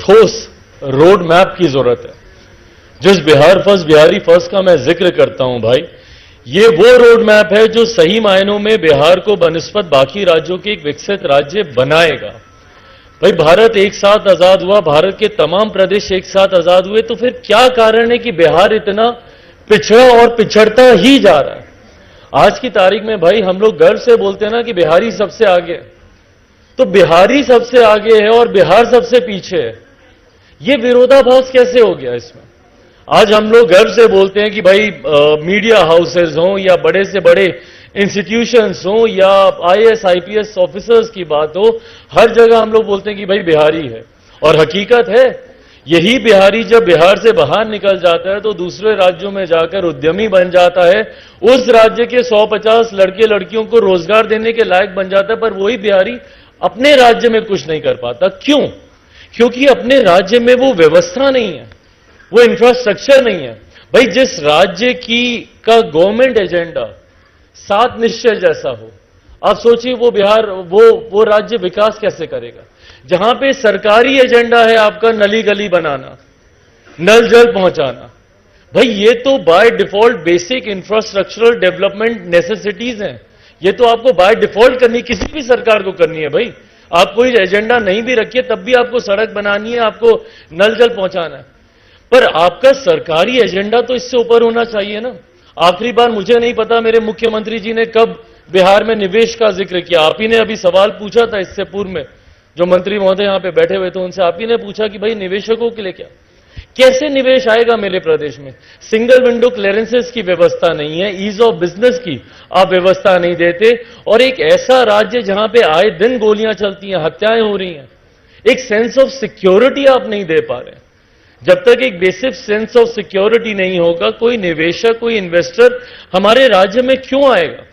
ठोस road map की जरूरत है। जिस बिहार फर्स्ट, बिहारी फर्स्ट का मैं जिक्र करता हूं भाई, ये वो रोड मैप है जो सही मायनों में बिहार को बनिस्बत बाकी राज्यों के एक विकसित राज्य बनाएगा। भाई भारत एक साथ आजाद हुआ, भारत के तमाम प्रदेश एक साथ आजाद हुए, तो फिर क्या कारण है कि बिहार इतना पिछड़ा और पिछड़ता ही जा रहा है? आज की तारीख में भाई हम लोग गर्व से बोलते हैं ना कि बिहारी सबसे आगे है, तो बिहारी सबसे आगे है और बिहार सबसे पीछे है। ये विरोधाभास कैसे हो गया इसमें? आज हम लोग गर्व से बोलते हैं कि भाई मीडिया हाउसेज हों या बड़े से बड़े इंस्टीट्यूशंस हों या आईएएस आईपीएस ऑफिसर्स की बात हो, हर जगह हम लोग बोलते हैं कि भाई बिहारी है। और हकीकत है, यही बिहारी जब बिहार से बाहर निकल जाता है तो दूसरे राज्यों में जाकर उद्यमी बन जाता है, उस राज्य के 150 लड़के लड़कियों को रोजगार देने के लायक बन जाता है, पर वही बिहारी अपने राज्य में कुछ नहीं कर पाता। क्यों? क्योंकि अपने राज्य में वो व्यवस्था नहीं है, वो इंफ्रास्ट्रक्चर नहीं है। भाई जिस राज्य का गवर्नमेंट एजेंडा 7 निश्चय जैसा हो, आप सोचिए वो बिहार, वो राज्य विकास कैसे करेगा? जहां पे सरकारी एजेंडा है आपका नली गली बनाना, नल जल पहुंचाना, भाई ये तो by default basic infrastructural development necessities हैं। ये तो आपको बाय डिफॉल्ट करनी, किसी भी सरकार को करनी है। भाई आप कोई एजेंडा नहीं भी रखिए तब भी आपको सड़क बनानी है, आपको नल जल पहुंचाना है, पर आपका सरकारी एजेंडा तो इससे ऊपर होना चाहिए ना। आखिरी बार मुझे नहीं पता मेरे मुख्यमंत्री जी ने कब बिहार में निवेश का जिक्र किया। आप ही ने अभी सवाल पूछा था इससे पूर्व में, जो मंत्री महोदय यहां पे बैठे हुए थे उनसे आप ही ने पूछा कि भाई निवेशकों के लिए क्या, कैसे निवेश आएगा मेरे प्रदेश में? सिंगल विंडो क्लियरेंसेस की व्यवस्था नहीं है, ईज ऑफ बिजनेस की आप व्यवस्था नहीं देते, और एक ऐसा राज्य जहां पे आए दिन गोलियां चलती हैं, हत्याएं हो रही हैं, एक सेंस ऑफ सिक्योरिटी आप नहीं दे पा रहे। जब तक एक बेसिक सेंस ऑफ सिक्योरिटी नहीं होगा, कोई निवेशक, कोई इन्वेस्टर हमारे राज्य में क्यों आएगा?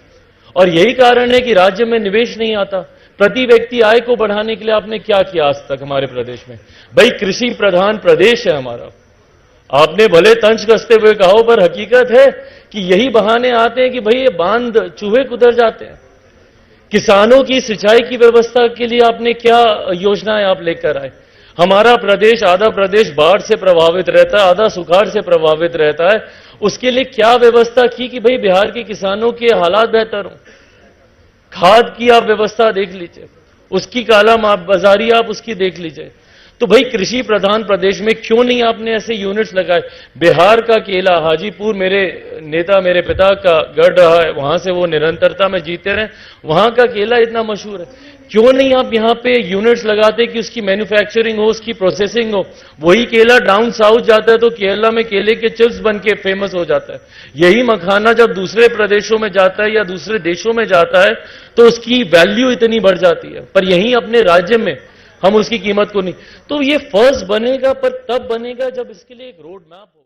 और यही कारण है कि राज्य में निवेश नहीं आता। प्रति व्यक्ति आय को बढ़ाने के लिए आपने क्या किया आज तक हमारे प्रदेश में? भाई कृषि प्रधान प्रदेश है हमारा, आपने भले तंज कसते हुए कहा, पर हकीकत है कि यही बहाने आते हैं कि भाई ये बांध चूहे कुतर जाते हैं। किसानों की सिंचाई की व्यवस्था के लिए आपने क्या योजनाएं आप लेकर आए? हमारा प्रदेश, आधा प्रदेश बाढ़ से प्रभावित रहता है, आधा सुखाड़ से प्रभावित रहता है, उसके लिए क्या व्यवस्था की कि भाई बिहार के किसानों के हालात बेहतर हों? खाद की आप व्यवस्था देख लीजिए, उसकी काला बाजारी आप उसकी देख लीजिए। तो भाई कृषि प्रधान प्रदेश में क्यों नहीं आपने ऐसे यूनिट्स लगाए? बिहार का केला, हाजीपुर मेरे नेता, मेरे पिता का गढ़ रहा है, वहां से वो निरंतरता में जीते रहे, वहां का केला इतना मशहूर है, क्यों नहीं आप यहां पे यूनिट्स लगाते कि उसकी मैन्युफैक्चरिंग हो, उसकी प्रोसेसिंग हो? वही केला डाउन साउथ जाता है तो केरला में केले के चिप्स बन के फेमस हो जाता है। यही मखाना जब दूसरे प्रदेशों में जाता है या दूसरे देशों में जाता है तो उसकी वैल्यू इतनी बढ़ जाती है, पर यहीं अपने राज्य में हम उसकी कीमत को नहीं। तो ये फर्स्ट बनेगा, पर तब बनेगा जब इसके लिए एक रोड मैप हो।